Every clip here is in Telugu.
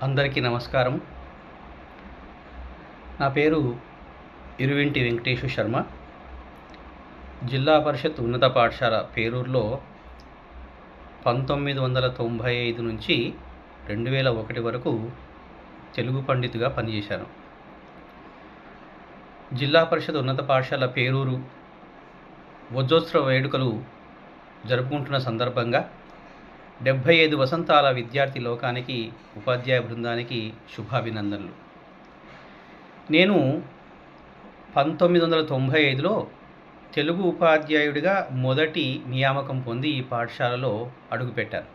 అందరికీ నమస్కారం. నా పేరు ఇరువింటి వెంకటేశు శర్మ. జిల్లా పరిషత్ ఉన్నత పాఠశాల పేరూరులో 1995 నుంచి 2001 వరకు తెలుగు పండితుగా పనిచేశాను. జిల్లా పరిషత్ ఉన్నత పాఠశాల పేరూరు వజ్రోత్సవ వేడుకలు జరుపుకుంటున్న సందర్భంగా 75 వసంతాల విద్యార్థి లోకానికి, ఉపాధ్యాయ బృందానికి శుభాభినందనలు. నేను 1995లో తెలుగు ఉపాధ్యాయుడిగా మొదటి నియామకం పొంది ఈ పాఠశాలలో అడుగుపెట్టాను.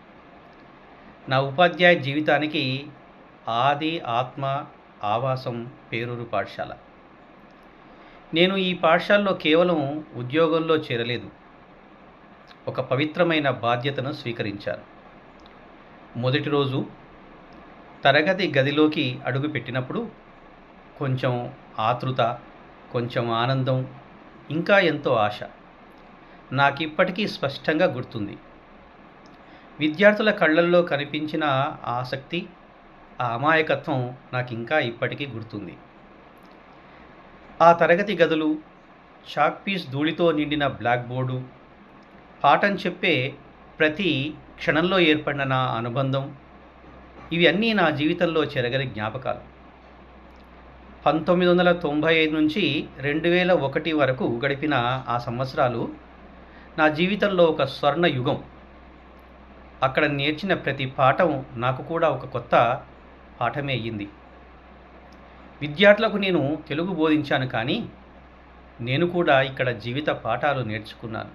నా ఉపాధ్యాయ జీవితానికి ఆది, ఆత్మ, ఆవాసం పేరూరు పాఠశాల. నేను ఈ పాఠశాలలో కేవలం ఉద్యోగంలో చేరలేదు, ఒక పవిత్రమైన బాధ్యతను స్వీకరించాను. మొదటి రోజు తరగతి గదిలోకి అడుగుపెట్టినప్పుడు కొంచెం ఆతృత, కొంచెం ఆనందం, ఇంకా ఎంతో ఆశ నాకిప్పటికీ స్పష్టంగా గుర్తుంది. విద్యార్థుల కళ్ళల్లో కనిపించిన ఆసక్తి, ఆ అమాయకత్వం నాకింకా ఇప్పటికీ గుర్తుంది. ఆ తరగతి గదులు, చాక్ పీస్ ధూళితో నిండిన బ్లాక్ బోర్డు, పాఠం చెప్పే ప్రతి క్షణంలో ఏర్పడిన నా అనుబంధం, ఇవి అన్నీ నా జీవితంలో చెరగని జ్ఞాపకాలు. 1995 నుంచి 2001 వరకు గడిపిన ఆ సంవత్సరాలు నా జీవితంలో ఒక స్వర్ణ యుగం. అక్కడ నేర్చిన ప్రతి పాఠం నాకు కూడా ఒక కొత్త పాఠమే అయ్యింది. విద్యార్థులకు నేను తెలుగు బోధించాను, కానీ నేను కూడా ఇక్కడ జీవిత పాఠాలు నేర్చుకున్నాను.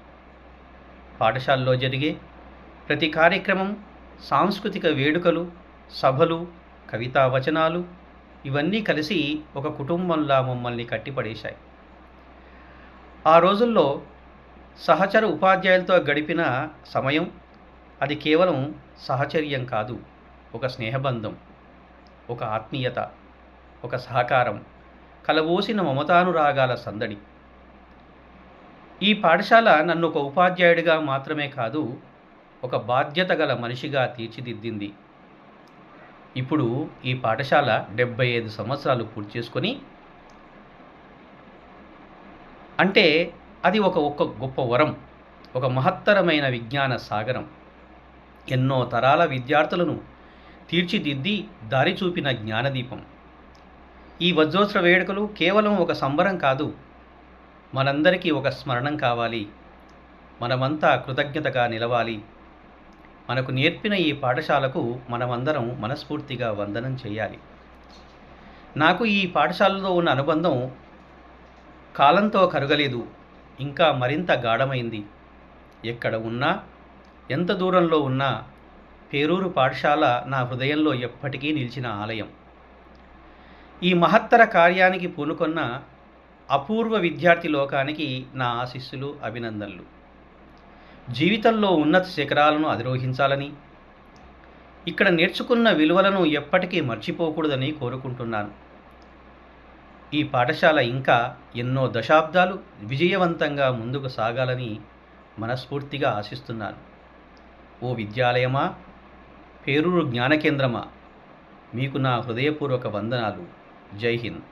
పాఠశాలలో జరిగే ప్రతి కార్యక్రమం, సాంస్కృతిక వేడుకలు, సభలు, కవితా వచనాలు, ఇవన్నీ కలిసి ఒక కుటుంబంలా మమ్మల్ని కట్టిపడేశాయి. ఆ రోజుల్లో సహచర ఉపాధ్యాయులతో గడిపిన సమయం, అది కేవలం సహచర్యం కాదు, ఒక స్నేహబంధం, ఒక ఆత్మీయత, ఒక సహకారం, కలబోసిన మమతానురాగాల సందడి. ఈ పాఠశాల నన్ను ఒక ఉపాధ్యాయుడిగా మాత్రమే కాదు, ఒక బాధ్యత గల మనిషిగా తీర్చిదిద్దింది. ఇప్పుడు ఈ పాఠశాల 75 సంవత్సరాలు పూర్తి చేసుకొని, అంటే అది ఒక గొప్ప వరం, ఒక మహత్తరమైన విజ్ఞాన సాగరం. ఎన్నో తరాల విద్యార్థులను తీర్చిదిద్ది దారి చూపిన జ్ఞానదీపం. ఈ వజ్రోత్సవ వేడుకలు కేవలం ఒక సంబరం కాదు, మనందరికీ ఒక స్మరణం కావాలి. మనమంతా కృతజ్ఞతగా నిలవాలి. మనకు నేర్పిన ఈ పాఠశాలకు మనమందరం మనస్ఫూర్తిగా వందనం చేయాలి. నాకు ఈ పాఠశాలలో ఉన్న అనుబంధం కాలంతో కరగలేదు, ఇంకా మరింత గాఢమైంది. ఎక్కడ ఉన్నా, ఎంత దూరంలో ఉన్నా, పేరూరు పాఠశాల నా హృదయంలో ఎప్పటికీ నిలిచిన ఆలయం. ఈ మహత్తర కార్యానికి పూనుకొన్న అపూర్వ విద్యార్థి లోకానికి నా ఆశీస్సులు, అభినందనలు. జీవితంలో ఉన్నత శిఖరాలను అధిరోహించాలని, ఇక్కడ నేర్చుకున్న విలువలను ఎప్పటికీ మర్చిపోకూడదని కోరుకుంటున్నాను. ఈ పాఠశాల ఇంకా ఎన్నో దశాబ్దాలు విజయవంతంగా ముందుకు సాగాలని మనస్ఫూర్తిగా ఆశిస్తున్నాను. ఓ విద్యాలయమా, పేరూరు జ్ఞానకేంద్రమా, మీకు నా హృదయపూర్వక వందనాలు. జై హింద్.